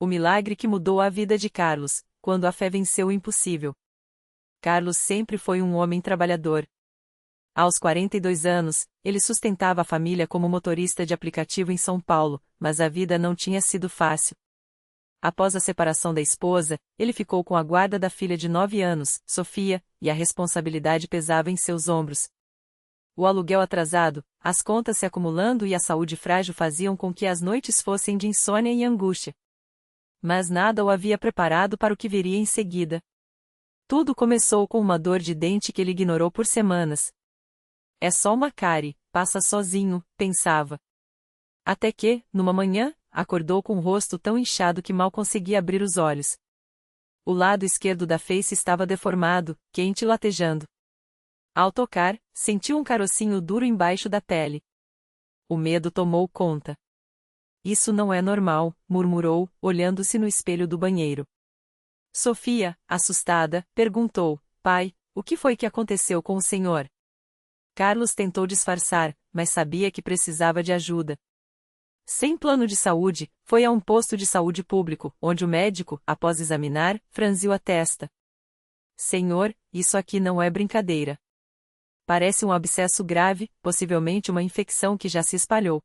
O milagre que mudou a vida de Carlos, quando a fé venceu o impossível. Carlos sempre foi um homem trabalhador. Aos 42 anos, ele sustentava a família como motorista de aplicativo em São Paulo, mas a vida não tinha sido fácil. Após a separação da esposa, ele ficou com a guarda da filha de 9 anos, Sofia, e a responsabilidade pesava em seus ombros. O aluguel atrasado, as contas se acumulando e a saúde frágil faziam com que as noites fossem de insônia e angústia. Mas nada o havia preparado para o que viria em seguida. Tudo começou com uma dor de dente que ele ignorou por semanas. É só uma cárie, passa sozinho, pensava. Até que, numa manhã, acordou com o rosto tão inchado que mal conseguia abrir os olhos. O lado esquerdo da face estava deformado, quente e latejando. Ao tocar, sentiu um carocinho duro embaixo da pele. O medo tomou conta. Isso não é normal, murmurou, olhando-se no espelho do banheiro. Sofia, assustada, perguntou: pai, o que foi que aconteceu com o senhor? Carlos tentou disfarçar, mas sabia que precisava de ajuda. Sem plano de saúde, foi a um posto de saúde público, onde o médico, após examinar, franziu a testa. Senhor, isso aqui não é brincadeira. Parece um abscesso grave, possivelmente uma infecção que já se espalhou.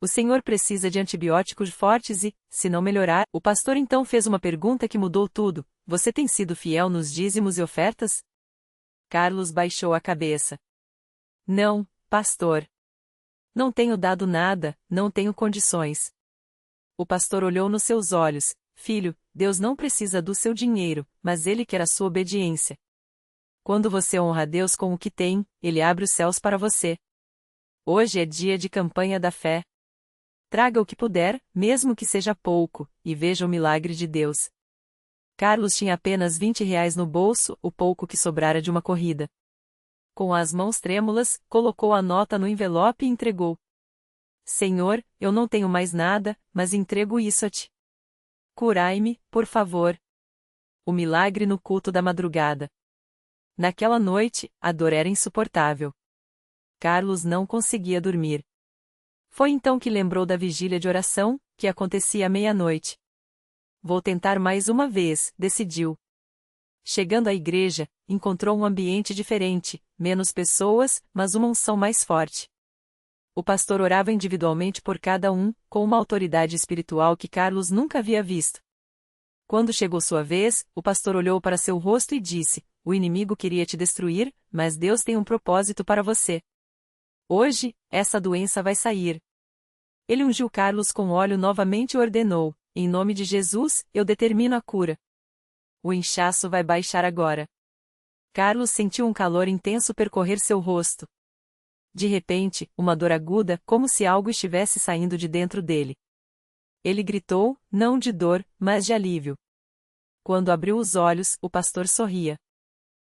O senhor precisa de antibióticos fortes e, se não melhorar, o pastor então fez uma pergunta que mudou tudo: você tem sido fiel nos dízimos e ofertas? Carlos baixou a cabeça. Não, pastor. Não tenho dado nada, não tenho condições. O pastor olhou nos seus olhos: filho, Deus não precisa do seu dinheiro, mas Ele quer a sua obediência. Quando você honra a Deus com o que tem, Ele abre os céus para você. Hoje é dia de campanha da fé. Traga o que puder, mesmo que seja pouco, e veja o milagre de Deus. Carlos tinha apenas R$ 20 no bolso, o pouco que sobrara de uma corrida. Com as mãos trêmulas, colocou a nota no envelope e entregou. Senhor, eu não tenho mais nada, mas entrego isso a ti. Curai-me, por favor. O milagre no culto da madrugada. Naquela noite, a dor era insuportável. Carlos não conseguia dormir. Foi então que lembrou da vigília de oração, que acontecia à meia-noite. Vou tentar mais uma vez, decidiu. Chegando à igreja, encontrou um ambiente diferente, menos pessoas, mas uma unção mais forte. O pastor orava individualmente por cada um, com uma autoridade espiritual que Carlos nunca havia visto. Quando chegou sua vez, o pastor olhou para seu rosto e disse: o inimigo queria te destruir, mas Deus tem um propósito para você. Hoje, essa doença vai sair. Ele ungiu Carlos com óleo novamente e ordenou: em nome de Jesus, eu determino a cura. O inchaço vai baixar agora. Carlos sentiu um calor intenso percorrer seu rosto. De repente, uma dor aguda, como se algo estivesse saindo de dentro dele. Ele gritou, não de dor, mas de alívio. Quando abriu os olhos, o pastor sorria.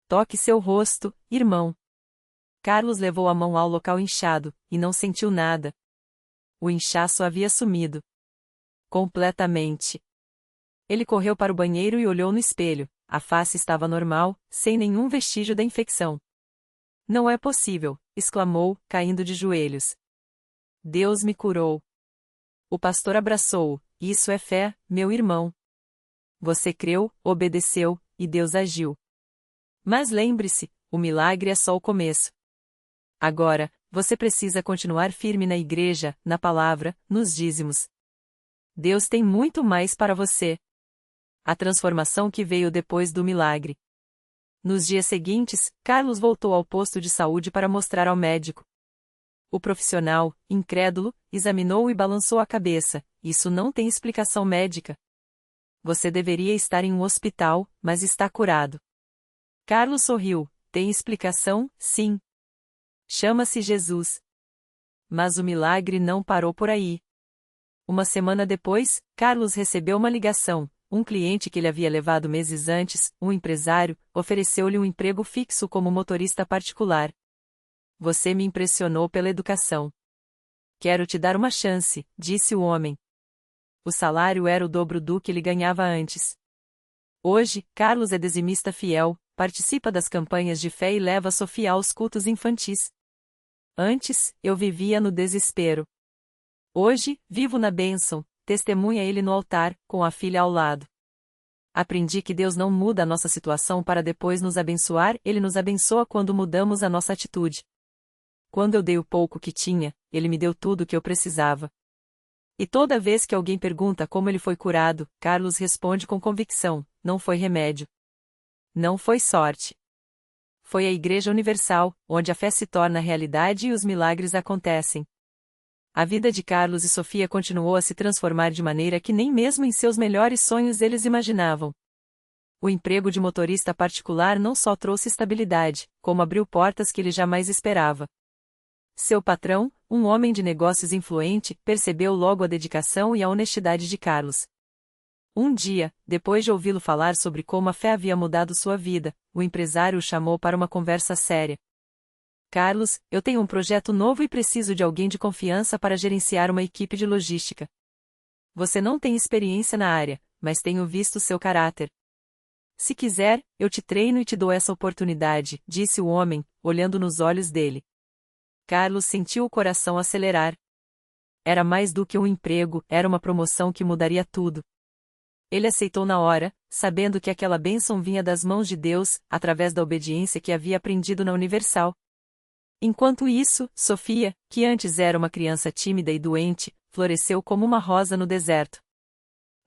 Toque seu rosto, irmão. Carlos levou a mão ao local inchado, e não sentiu nada. O inchaço havia sumido. Completamente. Ele correu para o banheiro e olhou no espelho. A face estava normal, sem nenhum vestígio da infecção. Não é possível, exclamou, caindo de joelhos. Deus me curou. O pastor abraçou-o. Isso é fé, meu irmão. Você creu, obedeceu, e Deus agiu. Mas lembre-se, o milagre é só o começo. Agora, você precisa continuar firme na igreja, na palavra, nos dízimos. Deus tem muito mais para você. A transformação que veio depois do milagre. Nos dias seguintes, Carlos voltou ao posto de saúde para mostrar ao médico. O profissional, incrédulo, examinou e balançou a cabeça. Isso não tem explicação médica. Você deveria estar em um hospital, mas está curado. Carlos sorriu. Tem explicação, sim. Chama-se Jesus. Mas o milagre não parou por aí. Uma semana depois, Carlos recebeu uma ligação. Um cliente que ele havia levado meses antes, um empresário, ofereceu-lhe um emprego fixo como motorista particular. Você me impressionou pela educação. Quero te dar uma chance, disse o homem. O salário era o dobro do que ele ganhava antes. Hoje, Carlos é dizimista fiel, participa das campanhas de fé e leva Sofia aos cultos infantis. Antes, eu vivia no desespero. Hoje, vivo na bênção, testemunha ele no altar, com a filha ao lado. Aprendi que Deus não muda a nossa situação para depois nos abençoar, Ele nos abençoa quando mudamos a nossa atitude. Quando eu dei o pouco que tinha, Ele me deu tudo o que eu precisava. E toda vez que alguém pergunta como ele foi curado, Carlos responde com convicção: não foi remédio. Não foi sorte. Foi a Igreja Universal, onde a fé se torna realidade e os milagres acontecem. A vida de Carlos e Sofia continuou a se transformar de maneira que nem mesmo em seus melhores sonhos eles imaginavam. O emprego de motorista particular não só trouxe estabilidade, como abriu portas que ele jamais esperava. Seu patrão, um homem de negócios influente, percebeu logo a dedicação e a honestidade de Carlos. Um dia, depois de ouvi-lo falar sobre como a fé havia mudado sua vida, o empresário o chamou para uma conversa séria. Carlos, eu tenho um projeto novo e preciso de alguém de confiança para gerenciar uma equipe de logística. Você não tem experiência na área, mas tenho visto seu caráter. Se quiser, eu te treino e te dou essa oportunidade, disse o homem, olhando nos olhos dele. Carlos sentiu o coração acelerar. Era mais do que um emprego, era uma promoção que mudaria tudo. Ele aceitou na hora, sabendo que aquela bênção vinha das mãos de Deus, através da obediência que havia aprendido na Universal. Enquanto isso, Sofia, que antes era uma criança tímida e doente, floresceu como uma rosa no deserto.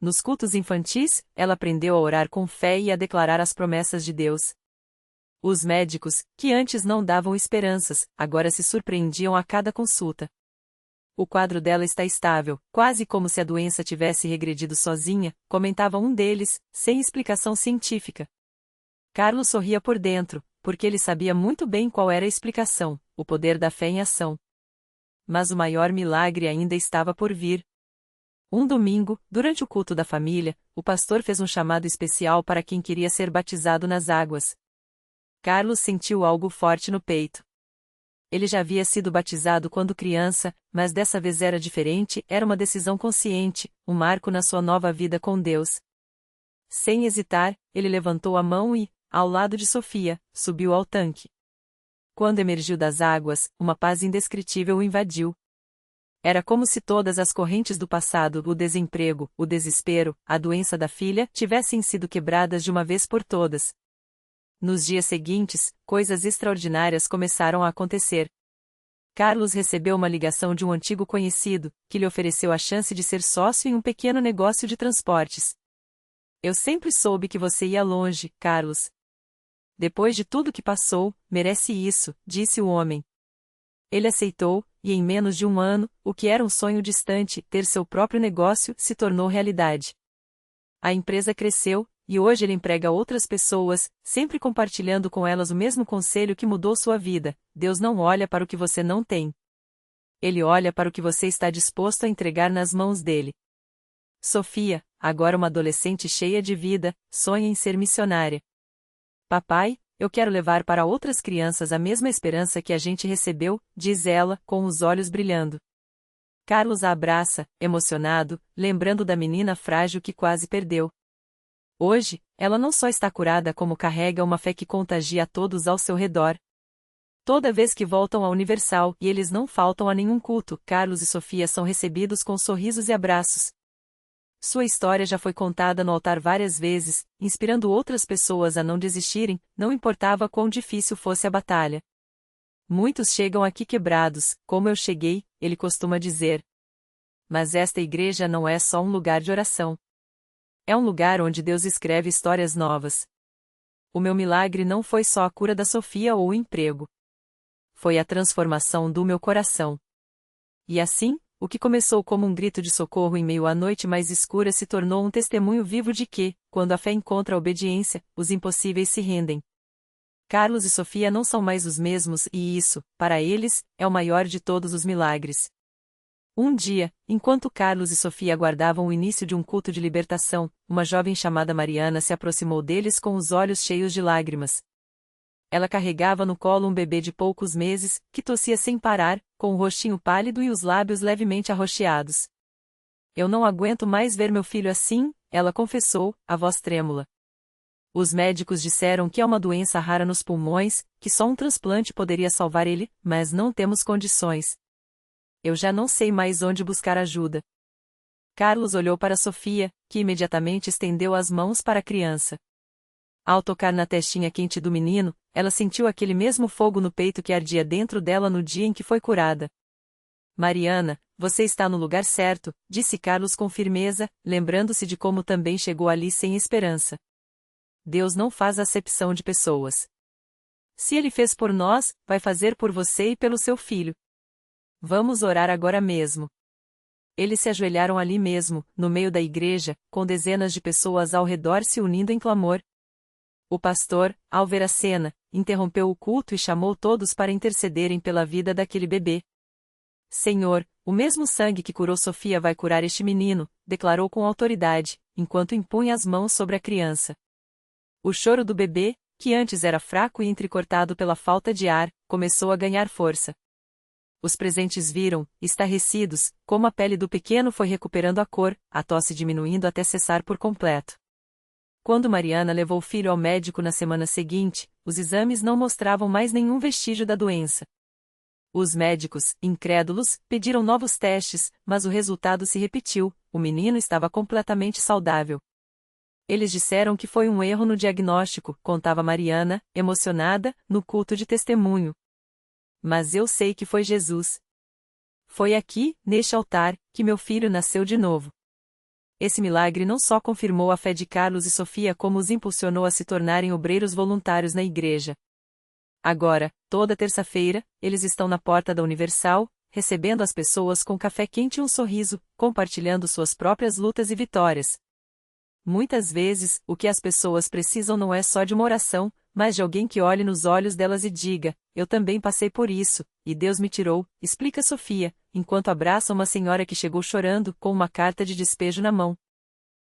Nos cultos infantis, ela aprendeu a orar com fé e a declarar as promessas de Deus. Os médicos, que antes não davam esperanças, agora se surpreendiam a cada consulta. O quadro dela está estável, quase como se a doença tivesse regredido sozinha, comentava um deles, sem explicação científica. Carlos sorria por dentro, porque ele sabia muito bem qual era a explicação: o poder da fé em ação. Mas o maior milagre ainda estava por vir. Um domingo, durante o culto da família, o pastor fez um chamado especial para quem queria ser batizado nas águas. Carlos sentiu algo forte no peito. Ele já havia sido batizado quando criança, mas dessa vez era diferente, era uma decisão consciente, um marco na sua nova vida com Deus. Sem hesitar, ele levantou a mão e, ao lado de Sofia, subiu ao tanque. Quando emergiu das águas, uma paz indescritível o invadiu. Era como se todas as correntes do passado, o desemprego, o desespero, a doença da filha, tivessem sido quebradas de uma vez por todas. Nos dias seguintes, coisas extraordinárias começaram a acontecer. Carlos recebeu uma ligação de um antigo conhecido, que lhe ofereceu a chance de ser sócio em um pequeno negócio de transportes. Eu sempre soube que você ia longe, Carlos. Depois de tudo que passou, merece isso, disse o homem. Ele aceitou, e em menos de um ano, o que era um sonho distante, ter seu próprio negócio, se tornou realidade. A empresa cresceu, e hoje ele emprega outras pessoas, sempre compartilhando com elas o mesmo conselho que mudou sua vida: Deus não olha para o que você não tem. Ele olha para o que você está disposto a entregar nas mãos dele. Sofia, agora uma adolescente cheia de vida, sonha em ser missionária. Papai, eu quero levar para outras crianças a mesma esperança que a gente recebeu, diz ela, com os olhos brilhando. Carlos a abraça, emocionado, lembrando da menina frágil que quase perdeu. Hoje, ela não só está curada como carrega uma fé que contagia a todos ao seu redor. Toda vez que voltam à Universal, e eles não faltam a nenhum culto, Carlos e Sofia são recebidos com sorrisos e abraços. Sua história já foi contada no altar várias vezes, inspirando outras pessoas a não desistirem, não importava quão difícil fosse a batalha. Muitos chegam aqui quebrados, como eu cheguei, ele costuma dizer. Mas esta igreja não é só um lugar de oração. É um lugar onde Deus escreve histórias novas. O meu milagre não foi só a cura da Sofia ou o emprego. Foi a transformação do meu coração. E assim, o que começou como um grito de socorro em meio à noite mais escura se tornou um testemunho vivo de que, quando a fé encontra a obediência, os impossíveis se rendem. Carlos e Sofia não são mais os mesmos e isso, para eles, é o maior de todos os milagres. Um dia, enquanto Carlos e Sofia aguardavam o início de um culto de libertação, uma jovem chamada Mariana se aproximou deles com os olhos cheios de lágrimas. Ela carregava no colo um bebê de poucos meses, que tossia sem parar, com o rostinho pálido e os lábios levemente arroxeados. Eu não aguento mais ver meu filho assim, ela confessou, a voz trêmula. Os médicos disseram que é uma doença rara nos pulmões, que só um transplante poderia salvar ele, mas não temos condições. Eu já não sei mais onde buscar ajuda. Carlos olhou para Sofia, que imediatamente estendeu as mãos para a criança. Ao tocar na testinha quente do menino, ela sentiu aquele mesmo fogo no peito que ardia dentro dela no dia em que foi curada. Mariana, você está no lugar certo, disse Carlos com firmeza, lembrando-se de como também chegou ali sem esperança. Deus não faz acepção de pessoas. Se Ele fez por nós, vai fazer por você e pelo seu filho. Vamos orar agora mesmo. Eles se ajoelharam ali mesmo, no meio da igreja, com dezenas de pessoas ao redor se unindo em clamor. O pastor, ao ver a cena, interrompeu o culto e chamou todos para intercederem pela vida daquele bebê. Senhor, o mesmo sangue que curou Sofia vai curar este menino, declarou com autoridade, enquanto impunha as mãos sobre a criança. O choro do bebê, que antes era fraco e entrecortado pela falta de ar, começou a ganhar força. Os presentes viram, estarrecidos, como a pele do pequeno foi recuperando a cor, a tosse diminuindo até cessar por completo. Quando Mariana levou o filho ao médico na semana seguinte, os exames não mostravam mais nenhum vestígio da doença. Os médicos, incrédulos, pediram novos testes, mas o resultado se repetiu: o menino estava completamente saudável. Eles disseram que foi um erro no diagnóstico, contava Mariana, emocionada, no culto de testemunho. Mas eu sei que foi Jesus. Foi aqui, neste altar, que meu filho nasceu de novo. Esse milagre não só confirmou a fé de Carlos e Sofia, como os impulsionou a se tornarem obreiros voluntários na igreja. Agora, toda terça-feira, eles estão na porta da Universal, recebendo as pessoas com café quente e um sorriso, compartilhando suas próprias lutas e vitórias. Muitas vezes, o que as pessoas precisam não é só de uma oração, mas de alguém que olhe nos olhos delas e diga: eu também passei por isso, e Deus me tirou, explica Sofia, enquanto abraça uma senhora que chegou chorando, com uma carta de despejo na mão.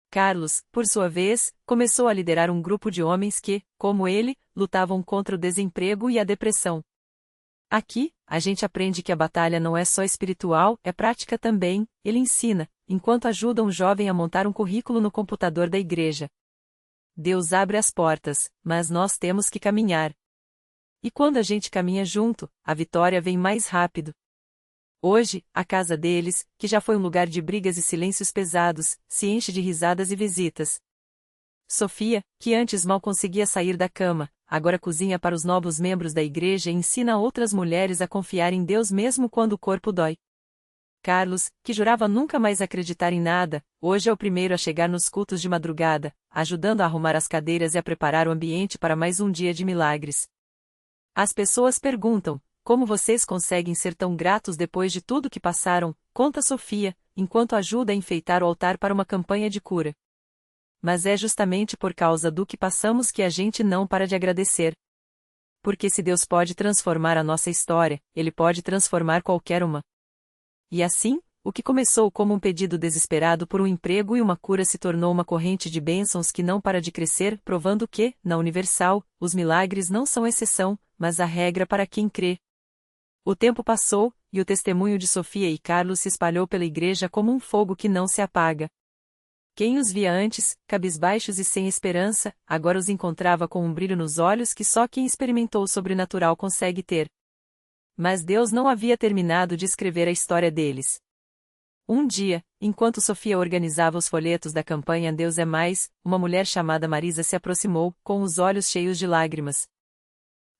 Carlos, por sua vez, começou a liderar um grupo de homens que, como ele, lutavam contra o desemprego e a depressão. Aqui, a gente aprende que a batalha não é só espiritual, é prática também, ele ensina, enquanto ajuda um jovem a montar um currículo no computador da igreja. Deus abre as portas, mas nós temos que caminhar. E quando a gente caminha junto, a vitória vem mais rápido. Hoje, a casa deles, que já foi um lugar de brigas e silêncios pesados, se enche de risadas e visitas. Sofia, que antes mal conseguia sair da cama, agora cozinha para os novos membros da igreja e ensina outras mulheres a confiar em Deus mesmo quando o corpo dói. Carlos, que jurava nunca mais acreditar em nada, hoje é o primeiro a chegar nos cultos de madrugada, ajudando a arrumar as cadeiras e a preparar o ambiente para mais um dia de milagres. As pessoas perguntam: como vocês conseguem ser tão gratos depois de tudo que passaram? Conta Sofia, enquanto ajuda a enfeitar o altar para uma campanha de cura. Mas é justamente por causa do que passamos que a gente não para de agradecer. Porque se Deus pode transformar a nossa história, Ele pode transformar qualquer uma. E assim, o que começou como um pedido desesperado por um emprego e uma cura se tornou uma corrente de bênçãos que não para de crescer, provando que, na Universal, os milagres não são exceção, mas a regra para quem crê. O tempo passou, e o testemunho de Sofia e Carlos se espalhou pela igreja como um fogo que não se apaga. Quem os via antes, cabisbaixos e sem esperança, agora os encontrava com um brilho nos olhos que só quem experimentou o sobrenatural consegue ter. Mas Deus não havia terminado de escrever a história deles. Um dia, enquanto Sofia organizava os folhetos da campanha Deus é Mais, uma mulher chamada Marisa se aproximou, com os olhos cheios de lágrimas.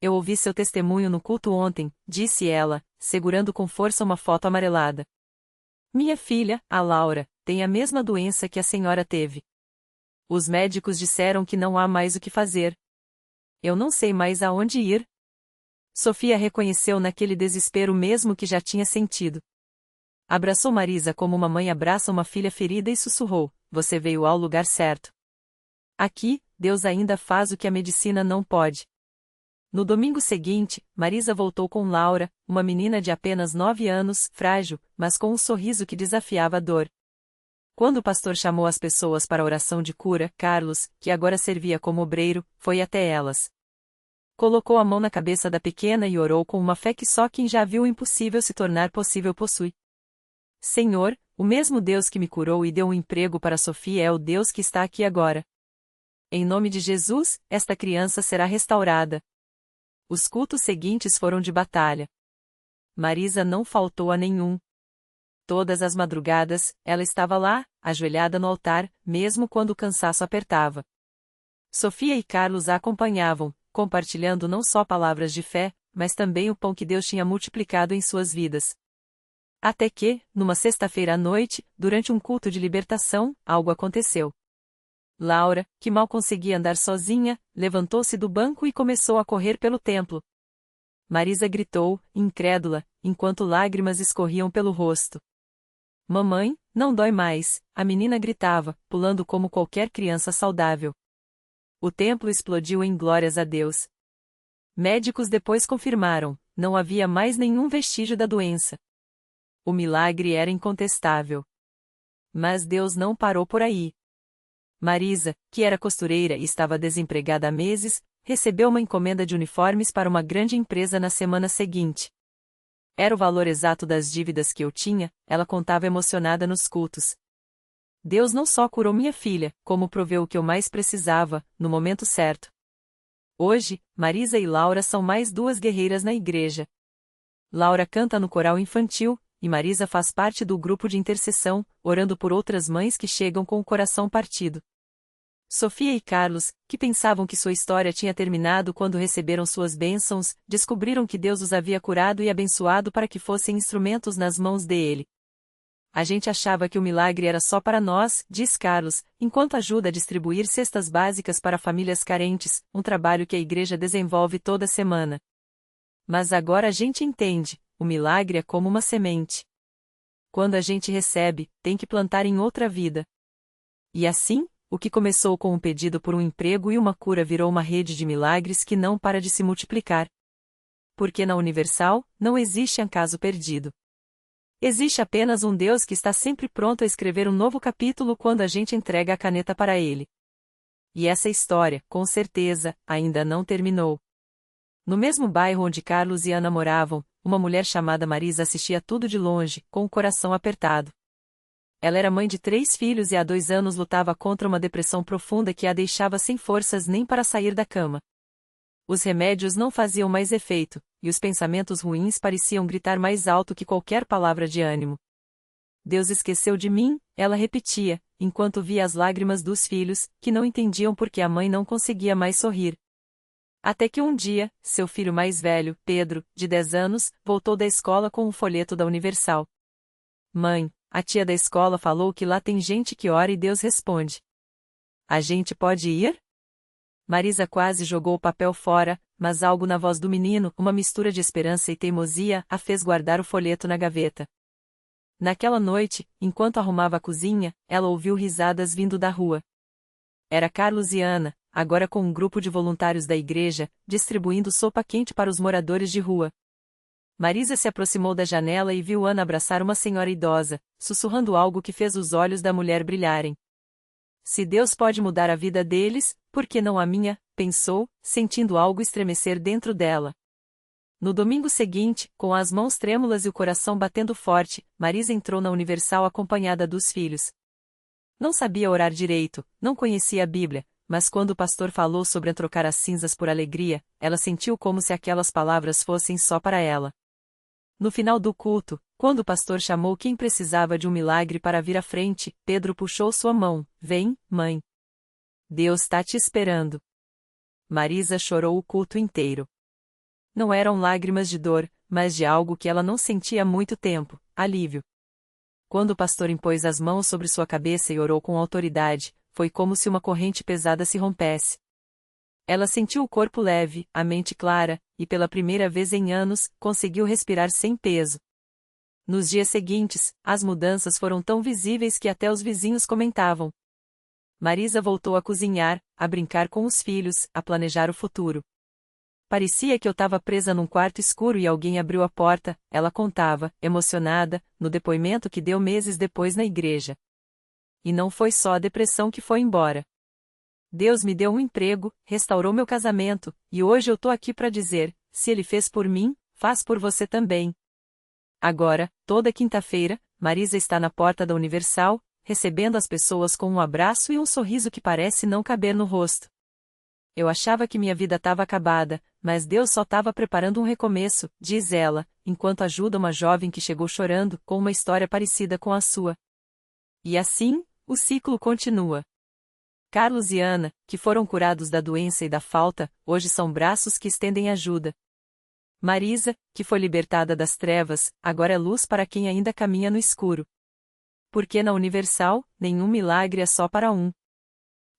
Eu ouvi seu testemunho no culto ontem, disse ela, segurando com força uma foto amarelada. Minha filha, a Laura, tem a mesma doença que a senhora teve. Os médicos disseram que não há mais o que fazer. Eu não sei mais aonde ir. Sofia reconheceu naquele desespero o mesmo que já tinha sentido. Abraçou Marisa como uma mãe abraça uma filha ferida e sussurrou: você veio ao lugar certo. Aqui, Deus ainda faz o que a medicina não pode. No domingo seguinte, Marisa voltou com Laura, uma menina de apenas 9 anos, frágil, mas com um sorriso que desafiava a dor. Quando o pastor chamou as pessoas para a oração de cura, Carlos, que agora servia como obreiro, foi até elas. Colocou a mão na cabeça da pequena e orou com uma fé que só quem já viu o impossível se tornar possível possui. Senhor, o mesmo Deus que me curou e deu um emprego para Sofia é o Deus que está aqui agora. Em nome de Jesus, esta criança será restaurada. Os cultos seguintes foram de batalha. Marisa não faltou a nenhum. Todas as madrugadas, ela estava lá, ajoelhada no altar, mesmo quando o cansaço apertava. Sofia e Carlos a acompanhavam, compartilhando não só palavras de fé, mas também o pão que Deus tinha multiplicado em suas vidas. Até que, numa sexta-feira à noite, durante um culto de libertação, algo aconteceu. Laura, que mal conseguia andar sozinha, levantou-se do banco e começou a correr pelo templo. Marisa gritou, incrédula, enquanto lágrimas escorriam pelo rosto. Mamãe, não dói mais, a menina gritava, pulando como qualquer criança saudável. O templo explodiu em glórias a Deus. Médicos depois confirmaram, não havia mais nenhum vestígio da doença. O milagre era incontestável. Mas Deus não parou por aí. Marisa, que era costureira e estava desempregada há meses, recebeu uma encomenda de uniformes para uma grande empresa na semana seguinte. Era o valor exato das dívidas que eu tinha, ela contava emocionada nos cultos. Deus não só curou minha filha, como proveu o que eu mais precisava, no momento certo. Hoje, Marisa e Laura são mais duas guerreiras na igreja. Laura canta no coral infantil, e Marisa faz parte do grupo de intercessão, orando por outras mães que chegam com o coração partido. Sofia e Carlos, que pensavam que sua história tinha terminado quando receberam suas bênçãos, descobriram que Deus os havia curado e abençoado para que fossem instrumentos nas mãos dele. A gente achava que o milagre era só para nós, diz Carlos, enquanto ajuda a distribuir cestas básicas para famílias carentes, um trabalho que a igreja desenvolve toda semana. Mas agora a gente entende, o milagre é como uma semente. Quando a gente recebe, tem que plantar em outra vida. E assim, o que começou com um pedido por um emprego e uma cura virou uma rede de milagres que não para de se multiplicar. Porque na Universal, não existe acaso perdido. Existe apenas um Deus que está sempre pronto a escrever um novo capítulo quando a gente entrega a caneta para ele. E essa história, com certeza, ainda não terminou. No mesmo bairro onde Carlos e Ana moravam, uma mulher chamada Marisa assistia tudo de longe, com o coração apertado. Ela era mãe de 3 filhos e há 2 anos lutava contra uma depressão profunda que a deixava sem forças nem para sair da cama. Os remédios não faziam mais efeito, e os pensamentos ruins pareciam gritar mais alto que qualquer palavra de ânimo. Deus esqueceu de mim, ela repetia, enquanto via as lágrimas dos filhos, que não entendiam por que a mãe não conseguia mais sorrir. Até que um dia, seu filho mais velho, Pedro, de 10 anos, voltou da escola com um folheto da Universal. Mãe, a tia da escola falou que lá tem gente que ora e Deus responde. A gente pode ir? Marisa quase jogou o papel fora, mas algo na voz do menino, uma mistura de esperança e teimosia, a fez guardar o folheto na gaveta. Naquela noite, enquanto arrumava a cozinha, ela ouviu risadas vindo da rua. Era Carlos e Ana, agora com um grupo de voluntários da igreja, distribuindo sopa quente para os moradores de rua. Marisa se aproximou da janela e viu Ana abraçar uma senhora idosa, sussurrando algo que fez os olhos da mulher brilharem. Se Deus pode mudar a vida deles, por que não a minha? Pensou, sentindo algo estremecer dentro dela. No domingo seguinte, com as mãos trêmulas e o coração batendo forte, Marisa entrou na Universal acompanhada dos filhos. Não sabia orar direito, não conhecia a Bíblia, mas quando o pastor falou sobre trocar as cinzas por alegria, ela sentiu como se aquelas palavras fossem só para ela. No final do culto, quando o pastor chamou quem precisava de um milagre para vir à frente, Pedro puxou sua mão. Vem, mãe. Deus está te esperando. Marisa chorou o culto inteiro. Não eram lágrimas de dor, mas de algo que ela não sentia há muito tempo, alívio. Quando o pastor impôs as mãos sobre sua cabeça e orou com autoridade, foi como se uma corrente pesada se rompesse. Ela sentiu o corpo leve, a mente clara, e pela primeira vez em anos, conseguiu respirar sem peso. Nos dias seguintes, as mudanças foram tão visíveis que até os vizinhos comentavam. Marisa voltou a cozinhar, a brincar com os filhos, a planejar o futuro. Parecia que eu estava presa num quarto escuro e alguém abriu a porta, ela contava, emocionada, no depoimento que deu meses depois na igreja. E não foi só a depressão que foi embora. Deus me deu um emprego, restaurou meu casamento, e hoje eu tô aqui para dizer, se Ele fez por mim, faz por você também. Agora, toda quinta-feira, Marisa está na porta da Universal, recebendo as pessoas com um abraço e um sorriso que parece não caber no rosto. Eu achava que minha vida estava acabada, mas Deus só estava preparando um recomeço, diz ela, enquanto ajuda uma jovem que chegou chorando, com uma história parecida com a sua. E assim, o ciclo continua. Carlos e Ana, que foram curados da doença e da falta, hoje são braços que estendem ajuda. Marisa, que foi libertada das trevas, agora é luz para quem ainda caminha no escuro. Porque na Universal, nenhum milagre é só para um.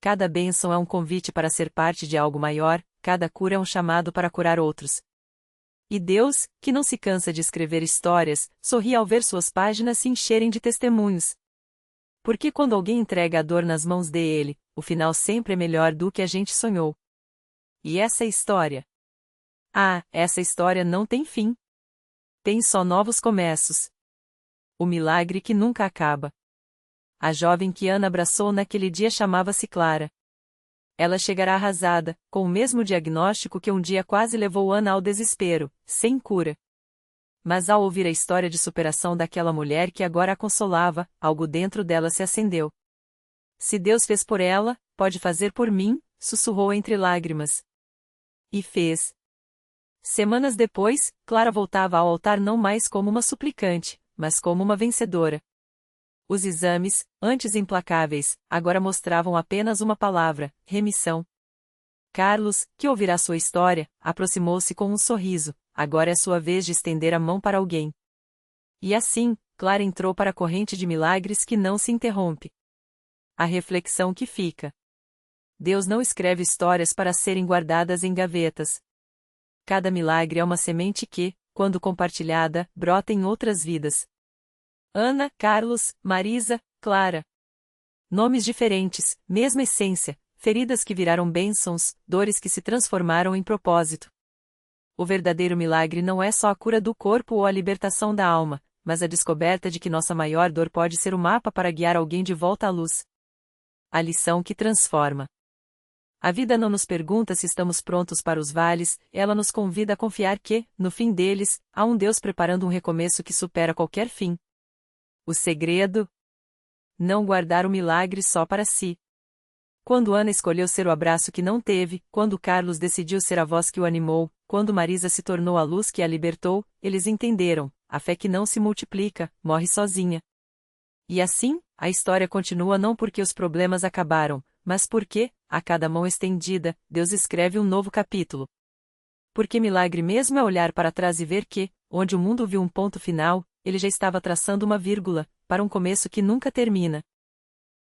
Cada bênção é um convite para ser parte de algo maior, cada cura é um chamado para curar outros. E Deus, que não se cansa de escrever histórias, sorri ao ver suas páginas se encherem de testemunhos. Porque quando alguém entrega a dor nas mãos dele, o final sempre é melhor do que a gente sonhou. E essa história? Ah, essa história não tem fim. Tem só novos começos. O milagre que nunca acaba. A jovem que Ana abraçou naquele dia chamava-se Clara. Ela chegará arrasada, com o mesmo diagnóstico que um dia quase levou Ana ao desespero, sem cura. Mas ao ouvir a história de superação daquela mulher que agora a consolava, algo dentro dela se acendeu. Se Deus fez por ela, pode fazer por mim, sussurrou entre lágrimas. E fez. Semanas depois, Clara voltava ao altar não mais como uma suplicante, mas como uma vencedora. Os exames, antes implacáveis, agora mostravam apenas uma palavra: remissão. Carlos, que ouvirá sua história, aproximou-se com um sorriso. Agora é sua vez de estender a mão para alguém. E assim, Clara entrou para a corrente de milagres que não se interrompe. A reflexão que fica. Deus não escreve histórias para serem guardadas em gavetas. Cada milagre é uma semente que, quando compartilhada, brota em outras vidas. Ana, Carlos, Marisa, Clara. Nomes diferentes, mesma essência, feridas que viraram bênçãos, dores que se transformaram em propósito. O verdadeiro milagre não é só a cura do corpo ou a libertação da alma, mas a descoberta de que nossa maior dor pode ser o mapa para guiar alguém de volta à luz. A lição que transforma. A vida não nos pergunta se estamos prontos para os vales, ela nos convida a confiar que, no fim deles, há um Deus preparando um recomeço que supera qualquer fim. O segredo? Não guardar o milagre só para si. Quando Ana escolheu ser o abraço que não teve, quando Carlos decidiu ser a voz que o animou, quando Marisa se tornou a luz que a libertou, eles entenderam: a fé que não se multiplica, morre sozinha. E assim, a história continua não porque os problemas acabaram, mas porque, a cada mão estendida, Deus escreve um novo capítulo. Porque milagre mesmo é olhar para trás e ver que, onde o mundo viu um ponto final, ele já estava traçando uma vírgula, para um começo que nunca termina.